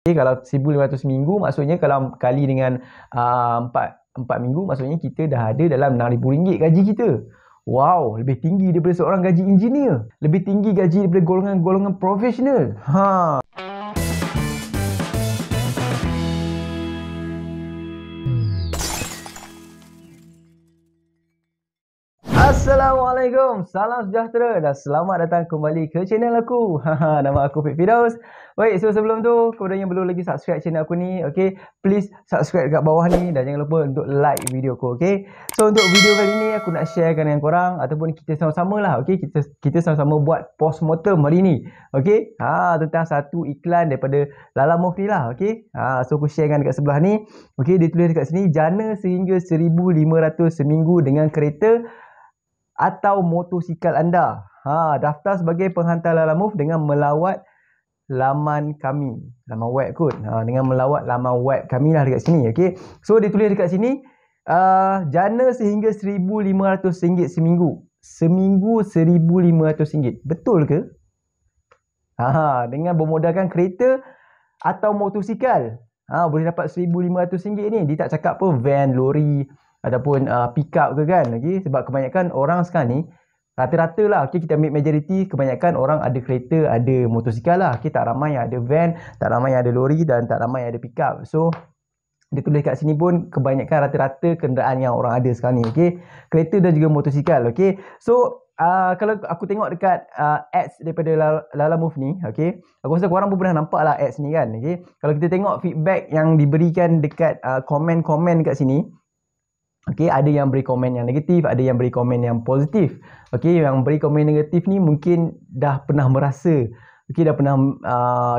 Okay, kalau 1,500 seminggu maksudnya kalau kali dengan 4 minggu maksudnya kita dah ada dalam RM6,000 gaji kita. Wow, lebih tinggi daripada seorang gaji engineer. Lebih tinggi gaji daripada golongan-golongan profesional. Assalamualaikum, salam sejahtera dan selamat datang kembali ke channel aku. Nama aku Fit Firdaus. Baik, so sebelum tu, kepada yang belum lagi subscribe channel aku ni, okay, please subscribe kat bawah ni dan jangan lupa untuk like video aku, okay. So untuk video kali ni aku nak sharekan dengan korang ataupun kita sama-sama lah, okay, kita sama-sama buat postmortem hari ni, okay. Tentang satu iklan daripada Lalamove ni lah, okay. So aku sharekan dekat sebelah ni, okay, dia tulis dekat sini, jana sehingga 1,500 seminggu dengan kereta atau motosikal anda. Daftar sebagai penghantar Lalamove dengan melawat laman kami. Laman web kot. Dengan melawat laman web kami lah dekat sini. Okay. So dia tulis dekat sini, jana sehingga RM1,500 seminggu. Seminggu RM1,500. Betul ke? Dengan bermodalkan kereta atau motosikal. Boleh dapat RM1,500 ni. Dia tak cakap apa van, lori ataupun pick up ke kan. Okay? Sebab kebanyakan orang sekarang ni rata-rata lah, okay, kita ambil majoriti, kebanyakan orang ada kereta, ada motosikal lah. Okay? Tak ramai yang ada van, tak ramai yang ada lori dan tak ramai yang ada pick up. So dia tulis kat sini pun kebanyakan rata-rata kenderaan yang orang ada sekarang ni, okay? Kereta dan juga motosikal. Okay? So kalau aku tengok dekat ads daripada Lalamove ni, okay, aku rasa korang pun pernah nampak lah ads ni kan. Okay? Kalau kita tengok feedback yang diberikan dekat komen-komen dekat sini, okay, ada yang beri komen yang negatif, ada yang beri komen yang positif. Okay, yang beri komen negatif ni mungkin dah pernah merasa, okay, dah pernah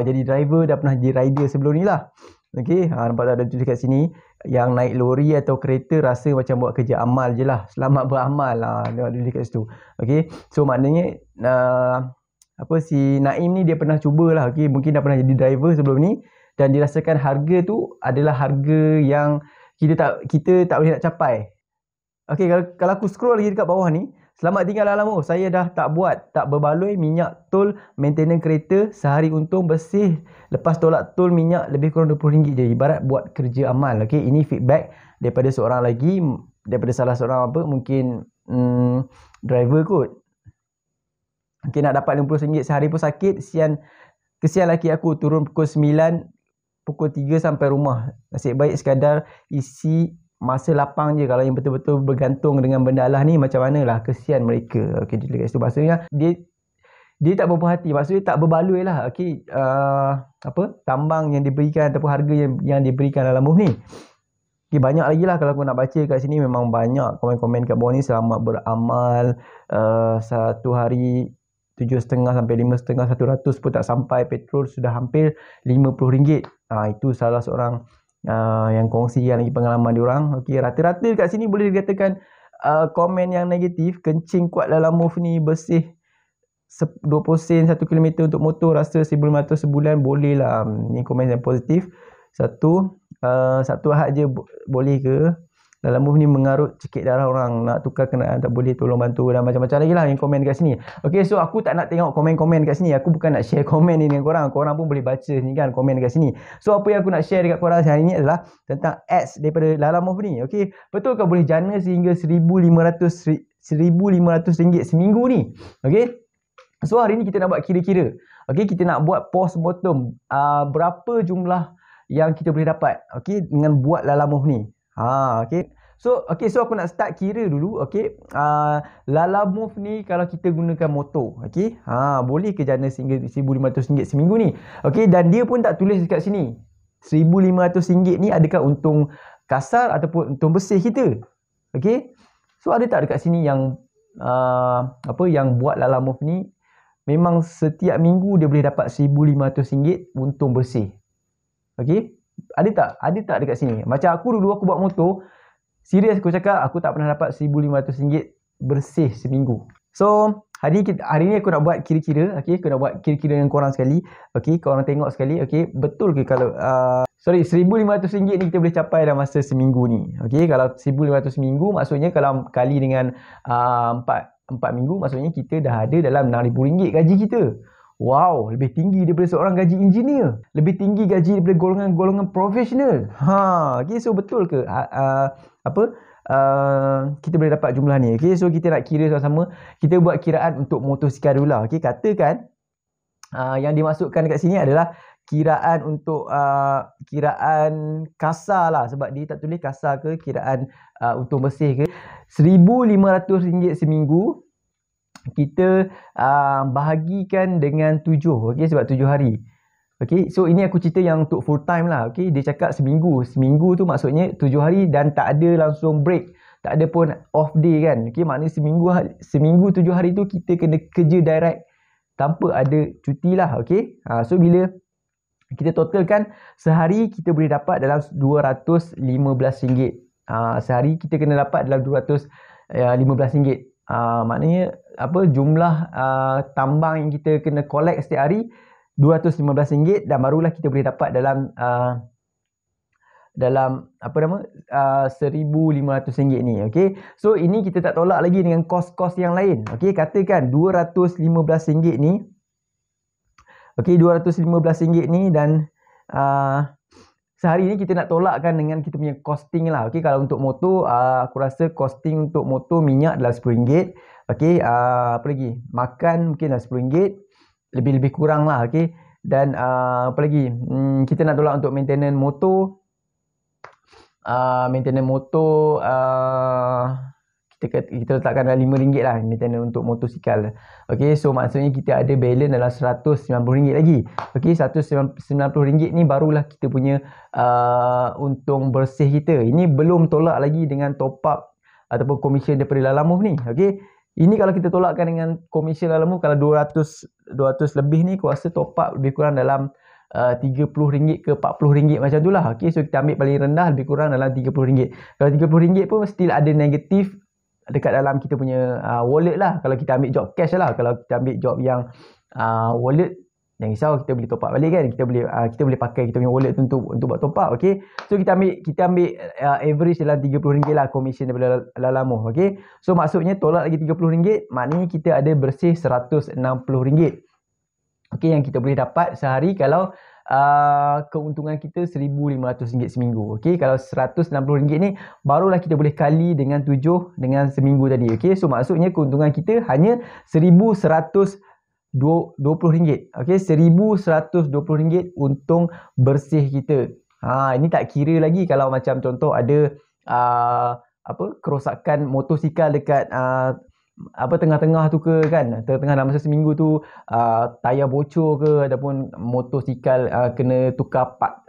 jadi driver, dah pernah jadi rider sebelum ni lah. Okay, nampak tak ada tulis kat sini, yang naik lori atau kereta rasa macam buat kerja amal je lah. Selamat beramal lah, dia tulis kat situ. Okay, so maknanya si Naim ni dia pernah cubalah, okay, mungkin dah pernah jadi driver sebelum ni dan dirasakan harga tu adalah harga yang kita tak boleh nak capai. Okay, kalau aku scroll lagi dekat bawah ni, selamat tinggal Lalamove, saya dah tak berbaloi minyak tol maintenance kereta, sehari untung bersih lepas tolak tol minyak lebih kurang RM20 je, ibarat buat kerja amal. Okay, ini feedback daripada seorang lagi, daripada salah seorang mungkin driver kot. Okay, nak dapat RM50 sehari pun sakit. Kesian laki aku, turun pukul 9, pukul 3 sampai rumah. Nasib baik sekadar isi masa lapang je. Kalau yang betul-betul bergantung dengan benda Allah ni, macam mana lah, kesian mereka. Okay, dekat situ maksudnya dia tak berpuas hati, maksudnya tak berbaloi lah. Okay, tambang yang diberikan ataupun harga yang diberikan dalam Lalamove ni. Okay, banyak lagi lah kalau aku nak baca kat sini. Memang banyak komen-komen kat bawah ni. Selamat beramal, satu hari 7,500 sampai 5,500, 100 pun tak sampai, petrol sudah hampir RM50. Itu salah seorang yang kongsi yang lagi pengalaman diorang. Okay, rata-rata kat sini boleh dikatakan komen yang negatif. Kencing kuat Lalamove ni, bersih 20 sen 1 km untuk motor, rasa 1,500 sebulan, boleh lah. Ni komen yang positif. Satu ahad je boleh ke? Lalamove ni mengarut cekik darah orang, nak tukar kenderaan tak boleh, tolong bantu, dan macam-macam lagi lah yang komen kat sini. Okay, so aku tak nak tengok komen-komen kat sini. Aku bukan nak share komen ni dengan korang. Korang pun boleh baca ni kan, komen kat sini. So apa yang aku nak share dekat korang hari ni adalah tentang ads daripada Lalamove ni. Okay, betul ke boleh jana sehingga RM1,500 seminggu ni? Okay, so hari ni kita nak buat kira-kira. Okay, kita nak buat postmortem, berapa jumlah yang kita boleh dapat, okay, dengan buat Lalamove ni. Okay. So aku nak start kira dulu. Okay, Lalamove ni kalau kita gunakan motor, okay, boleh ke jana sehingga RM1,500 seminggu ni? Okay, dan dia pun tak tulis dekat sini RM1,500 ni adakah untung kasar ataupun untung bersih kita. Okay, so ada tak dekat sini yang yang buat Lalamove ni memang setiap minggu dia boleh dapat RM1,500 untung bersih? Okay, ada tak dekat sini? Macam aku dulu, aku buat motor, serius aku cakap, aku tak pernah dapat RM1,500 bersih seminggu. So hari ni aku nak buat kira-kira. Okay, aku nak buat kira-kira dengan korang sekali. Okay, korang tengok sekali. Okay, betul ke kalau RM1,500 ni kita boleh capai dalam masa seminggu ni? Okay, kalau RM1,500 seminggu maksudnya kalau kali dengan 4 minggu maksudnya kita dah ada dalam RM6,000 gaji kita. Wow, lebih tinggi daripada seorang gaji engineer. Lebih tinggi gaji daripada golongan-golongan profesional. Okay, so betul ke? Kita boleh dapat jumlah ni. Okay, so kita nak kira sama-sama. Kita buat kiraan untuk motosikal dulu lah. Okay, katakan yang dimasukkan dekat sini adalah kiraan untuk kiraan kasar lah, sebab dia tak tulis kasar ke kiraan untung bersih ke. RM1,500 seminggu kita bahagikan dengan 7, okey, sebab 7 hari. Okey, so ini aku cerita yang untuk full time lah. Okey, dia cakap seminggu tu maksudnya 7 hari dan tak ada langsung break, tak ada pun off day kan. Okey, maknanya seminggu 7 hari tu kita kena kerja direct tanpa ada cuti lah. Okey, so bila kita totalkan sehari kita boleh dapat dalam RM215. Sehari kita kena dapat dalam RM215. Maknanya jumlah tambang yang kita kena collect setiap hari RM215, dan barulah kita boleh dapat dalam RM1,500 ni. Okey, so ini kita tak tolak lagi dengan kos-kos yang lain. Okey, katakan RM215 ni. Okey, RM215 ni, dan sehari ni kita nak tolakkan dengan kita punya costing lah. Okey, kalau untuk motor aku rasa costing untuk motor minyak adalah RM10. Okey, apa lagi? Makan mungkin dah RM10. Lebih kurang lah. Okey, dan apa lagi? Kita nak tolak untuk maintenance motor. Kita letakkan dalam RM5 lah maintenance untuk motosikal. Okey, so maksudnya kita ada balance dalam RM190 lagi. Okey, RM190 ni barulah kita punya untung bersih kita. Ini belum tolak lagi dengan top up ataupun komisen daripada Lalamove ni. Okey, ini kalau kita tolakkan dengan komisen Lalamove, kalau 200 lebih ni aku rasa top up lebih kurang dalam RM30 ke RM40 macam tu lah. Okey, so kita ambil paling rendah lebih kurang dalam RM30. Kalau RM30 pun still ada negatif dekat dalam kita punya wallet lah. Kalau kita ambil job cash lah. Kalau kita ambil job yang wallet, jangan risau, kita boleh top up balik kan. Kita boleh pakai kita punya wallet tu untuk buat top up. Okey, so kita ambil average dalam RM30 lah komisen daripada Lalamove. Okey, so maksudnya tolak lagi RM30, maknanya kita ada bersih RM160. Okey, yang kita boleh dapat sehari kalau keuntungan kita RM1,500 seminggu. Okey, kalau RM160 ni barulah kita boleh kali dengan 7 dengan seminggu tadi. Okey, so maksudnya keuntungan kita hanya RM1,120. Okey, RM1,120 untung bersih kita. Ini tak kira lagi kalau macam contoh ada kerosakan motosikal dekat tengah-tengah tu ke kan, tengah dalam masa seminggu tu tayar bocor ke, ataupun motosikal kena tukar part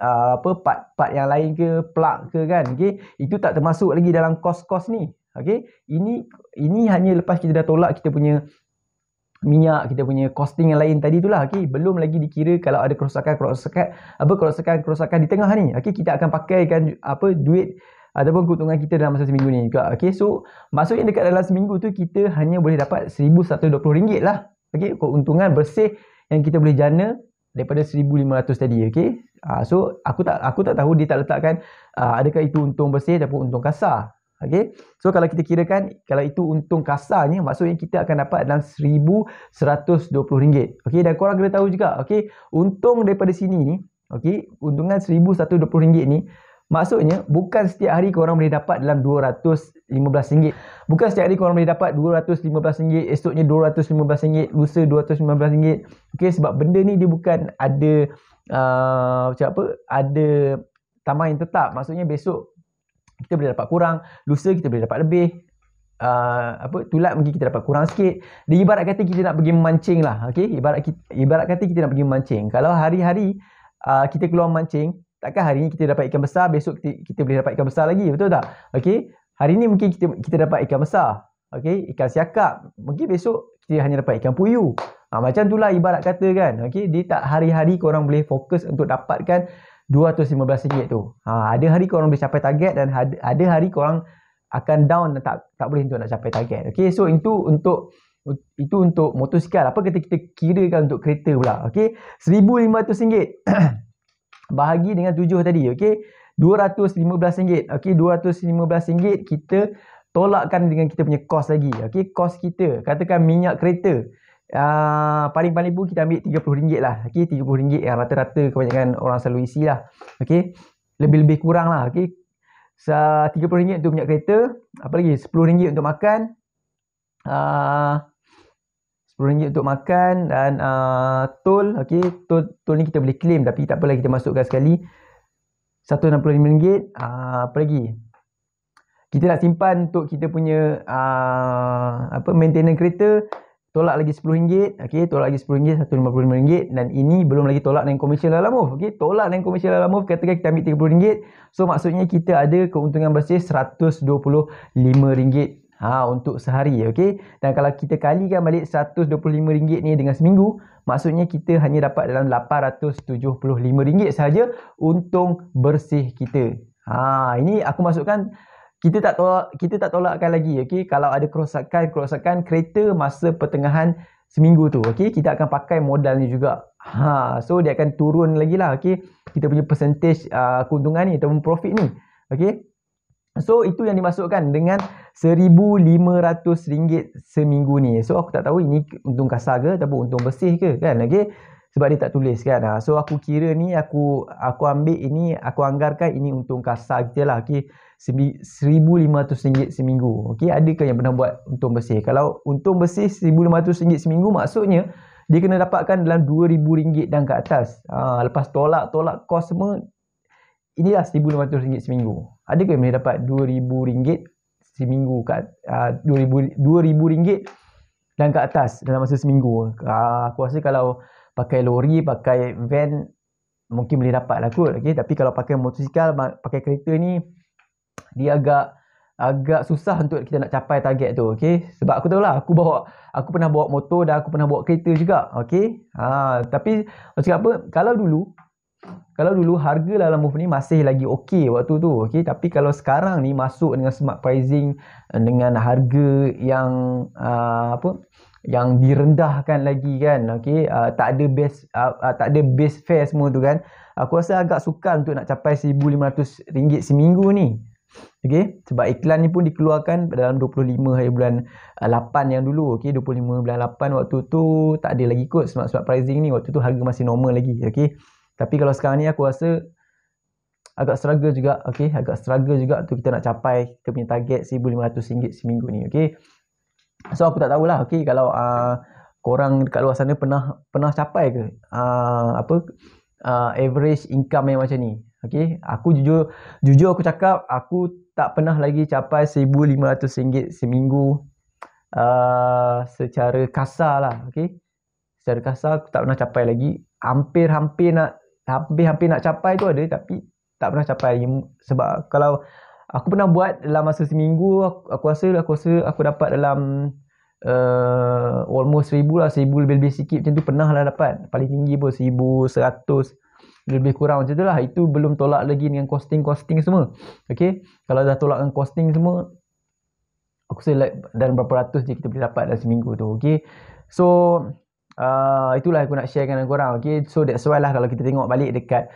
yang lain ke, plug ke kan. Okey, itu tak termasuk lagi dalam kos-kos ni. Okey, ini hanya lepas kita dah tolak kita punya minyak, kita punya costing yang lain tadi itulah. Okey, belum lagi dikira kalau ada kerosakan di tengah ni. Okey, kita akan pakaikan duit ataupun keuntungan kita dalam masa seminggu ni juga. Okey, so maksudnya dekat dalam seminggu tu kita hanya boleh dapat RM1,120 lah. Okey, keuntungan bersih yang kita boleh jana daripada RM1,500 tadi. Okey, so aku tak tahu dia tak letakkan adakah itu untung bersih ataupun untung kasar. Okey, so kalau kita kirakan kalau itu untung kasarnya, maksudnya kita akan dapat dalam RM1,120. Okey, dan korang kena tahu juga, okey, untung daripada sini ni, okey, untungan RM1,120 ni maksudnya bukan setiap hari korang boleh dapat dalam RM215. Bukan setiap hari korang boleh dapat RM215, esoknya RM215, lusa RM215. Okey, sebab benda ni dia bukan ada ada tambang yang tetap. Maksudnya besok kita boleh dapat kurang, lusa kita boleh dapat lebih. Tulat mungkin kita dapat kurang sikit. Dia ibarat kata kita nak pergi memancing lah. Okey, ibarat kata kita nak pergi memancing. Kalau hari-hari kita keluar memancing, takkan hari ni kita dapat ikan besar, besok kita boleh dapat ikan besar lagi, betul tak? Okey, hari ni mungkin kita dapat ikan besar, okey, ikan siakap, mungkin besok kita hanya dapat ikan puyuh. Macam itulah ibarat kata kan. Okey, dia tak hari-hari korang boleh fokus untuk dapatkan RM215 tu. Ada hari korang boleh capai target dan ada hari korang akan down dan tak boleh untuk nak capai target. Okey, so itu untuk motosikal. Apa kata kita kirakan untuk kereta pula? Okey, RM1,500 bahagi dengan 7 tadi. Okey, RM215. Okey, RM215 kita tolakkan dengan kita punya kos lagi. Okey, kos kita, katakan minyak kereta. paling-paling pun kita ambil RM30 lah. Okey, RM30 yang rata-rata kebanyakan orang selalu isi lah. Okey, lebih-lebih kurang lah. Okey, RM30 untuk minyak kereta, apa lagi, RM10 untuk makan, RM10 untuk makan dan tol. Okey, tol ni kita boleh claim tapi tak apalah, kita masukkan sekali RM165. Apa lagi, kita nak simpan untuk kita punya maintenance kereta, tolak lagi RM10. Okey, tolak lagi RM10, RM155. Dan ini belum lagi tolak dengan komersial dalam move. Okey, tolak dengan komersial dalam move, katakan kita ambil RM30. So maksudnya kita ada keuntungan bersih RM125 untuk sehari. Okey, dan kalau kita kalikan balik RM125 ni dengan seminggu, maksudnya kita hanya dapat dalam RM875 sahaja untung bersih kita. Ini aku masukkan, kita tak tolakkan lagi. Okey, kalau ada kerosakan kereta masa pertengahan seminggu tu, okey, kita akan pakai modal ni juga. So dia akan turun lagi lah. Okey, kita punya percentage keuntungan ni ataupun profit ni. Okey, so itu yang dimasukkan dengan RM1,500 seminggu ni. So aku tak tahu ini untung kasar ke ataupun untung bersih ke kan. Okey, sebab dia tak tulis kan. So aku kira ni, aku ambil ini, aku anggarkan ini untung kasar je lah. Okey, RM1,500 seminggu. Okey, adakah yang pernah buat untung bersih? Kalau untung bersih RM1,500 seminggu, maksudnya dia kena dapatkan dalam RM2,000 dan ke atas. Lepas tolak kos semua, inilah RM1,500 seminggu. Adakah yang boleh dapat RM2,000 seminggu, RM2,000 dan ke atas dalam masa seminggu? Aku rasa kalau pakai lori, pakai van, mungkin boleh dapat lah kot. Okay? Tapi kalau pakai motosikal, pakai kereta ni, dia agak susah untuk kita nak capai target tu. Okay? Sebab aku tahulah, aku pernah bawa motor dan aku pernah bawa kereta juga. Okay? Tapi macam apa, kalau dulu harga dalam move ni masih lagi okey waktu tu. Okay? Tapi kalau sekarang ni masuk dengan smart pricing, dengan harga yang yang direndahkan lagi kan. Okey, tak ada base fare semua tu kan. Aku rasa agak sukar untuk nak capai RM1,500 seminggu ni. Okey, sebab iklan ni pun dikeluarkan dalam 25 hari bulan 8 yang dulu. Okey, 25 bulan 8 waktu tu tak ada lagi kot smart pricing ni. Waktu tu harga masih normal lagi. Okey, tapi kalau sekarang ni aku rasa agak struggle juga. Okey, agak struggle juga untuk kita nak capai kita punya target RM1,500 seminggu ni. Okey, so aku tak tahulah. Okey, kalau korang dekat luar sana pernah capai ke average income yang macam ni? Okey, aku jujur aku cakap, aku tak pernah lagi capai RM1,500 seminggu secara kasar lah. Okey, secara kasar aku tak pernah capai lagi. Hampir nak capai tu ada, tapi tak pernah capai. Sebab kalau aku pernah buat dalam masa seminggu, aku rasa aku dapat dalam almost 1,000 lah, 1,000 lebih sikit macam tu pernah lah dapat. Paling tinggi pun 1,100, lebih kurang macam tu lah. Itu belum tolak lagi dengan costing semua. Okay, kalau dah tolak dengan costing semua, aku rasa dalam berapa ratus je kita boleh dapat dalam seminggu tu. Okay, so itulah aku nak sharekan dengan korang. Okay, so that's why lah kalau kita tengok balik dekat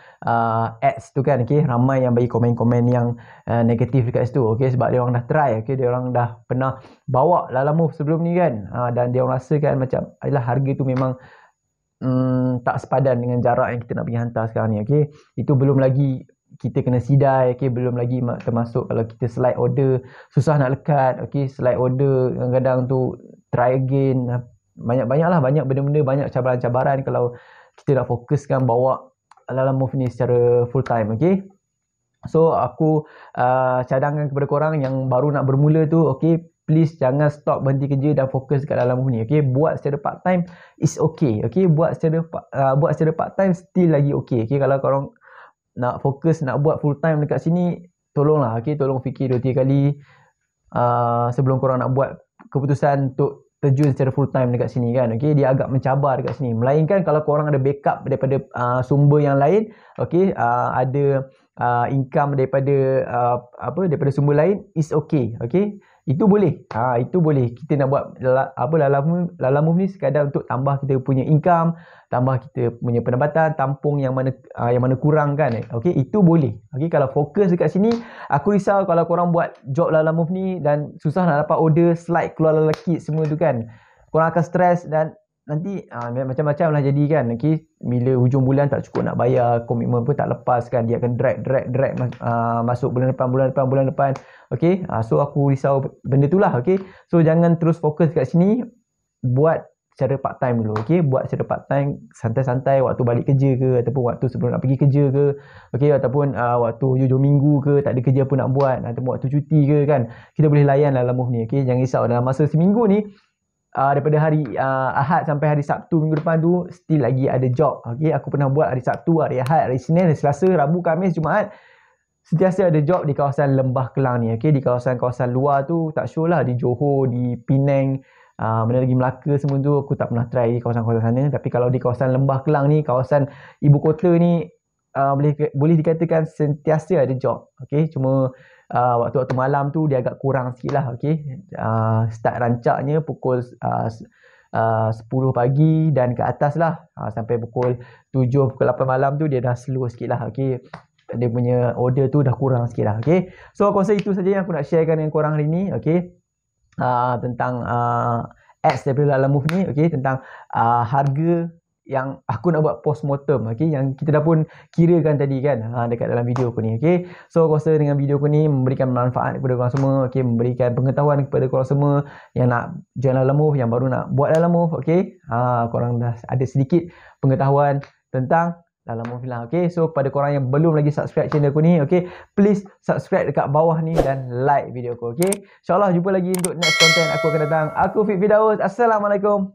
ads tu kan, okay, ramai yang bagi komen-komen yang negatif dekat situ. Okay, sebab dia orang dah try. Okay, dia orang dah pernah bawa dalam move sebelum ni kan, dan dia orang rasa kan macam adalah harga tu memang tak sepadan dengan jarak yang kita nak pergi hantar sekarang ni. Okay, itu belum lagi kita kena sidai. Okay, belum lagi termasuk kalau kita slide order, susah nak lekat. Okay, slide order kadang-kadang tu try again, banyak benda-benda, banyak cabaran-cabaran kalau kita nak fokuskan bawa dalam move ni secara full time. Okay, so aku cadangkan kepada korang yang baru nak bermula tu, okay, please jangan stop, berhenti kerja dan fokus dekat dalam move ni. Okay, buat secara part time is okay. Okay, buat secara part time still lagi okay. Okay, kalau korang nak fokus nak buat full time dekat sini, tolonglah. Okay, tolong fikir 2-3 kali sebelum korang nak buat keputusan untuk terjun secara full time dekat sini kan. Okay, dia agak mencabar dekat sini. Melainkan kalau korang ada backup daripada sumber yang lain, okay, ada income daripada daripada sumber lain, is okay. Okay, itu boleh. Itu boleh. Kita nak buat dalam move ni sekadar untuk tambah kita punya income, tambah kita punya pendapatan, tampung yang mana kurang kan. Okay, itu boleh. Okay, kalau fokus dekat sini, aku risau kalau korang buat job dalam move ni dan susah nak dapat order, slide keluar lelaki semua tu kan, korang akan stres dan nanti macam-macam lah jadi kan. Okay, bila hujung bulan tak cukup nak bayar, komitmen pun tak lepas kan, dia akan drag masuk bulan depan. Okay, so aku risau benda tu lah. Okay, so jangan terus fokus kat sini, buat secara part time dulu. Okay, buat secara part time, santai-santai waktu balik kerja ke, ataupun waktu sebelum nak pergi kerja ke, okay, ataupun waktu hujung minggu ke, tak ada kerja pun nak buat, ataupun waktu cuti ke kan, kita boleh layan lah Lamove ni. Okay, jangan risau dalam masa seminggu ni, daripada hari Ahad sampai hari Sabtu minggu depan tu still lagi ada job. Okay, aku pernah buat hari Sabtu, hari Ahad, hari Senin, hari Selasa, Rabu, Khamis, Jumaat, sentiasa ada job di kawasan Lembah Kelang ni. Okay, di kawasan-kawasan luar tu tak sure lah, di Johor, di Penang, mana lagi Melaka semua tu aku tak pernah try di kawasan-kawasan sana. Tapi kalau di kawasan Lembah Kelang ni, kawasan ibu kota ni, boleh dikatakan sentiasa ada job. Okay, cuma waktu-waktu malam tu dia agak kurang sikit lah. Okay, start rancaknya pukul 10 pagi dan ke atas lah, sampai pukul 7, pukul 8 malam tu dia dah slow sikit lah. Okay, dia punya order tu dah kurang sikit lah. Okay, so aku rasa itu saja yang aku nak sharekan dengan korang hari ni. Okay, tentang ads daripada Lamove ni. Okay, tentang harga yang aku nak buat postmortem. Okay, yang kita dah pun kirakan tadi kan, dekat dalam video aku ni. Okay, so aku rasa dengan video aku ni memberikan manfaat kepada korang semua. Okay, memberikan pengetahuan kepada korang semua yang nak join Lamove, yang baru nak buat Lamove. Okay, korang dah ada sedikit pengetahuan tentang Lamove lah. Okay, so kepada korang yang belum lagi subscribe channel aku ni, okay, please subscribe dekat bawah ni dan like video aku. Okay, InsyaAllah jumpa lagi untuk next content aku akan datang. Aku Fik Firdaus. Assalamualaikum.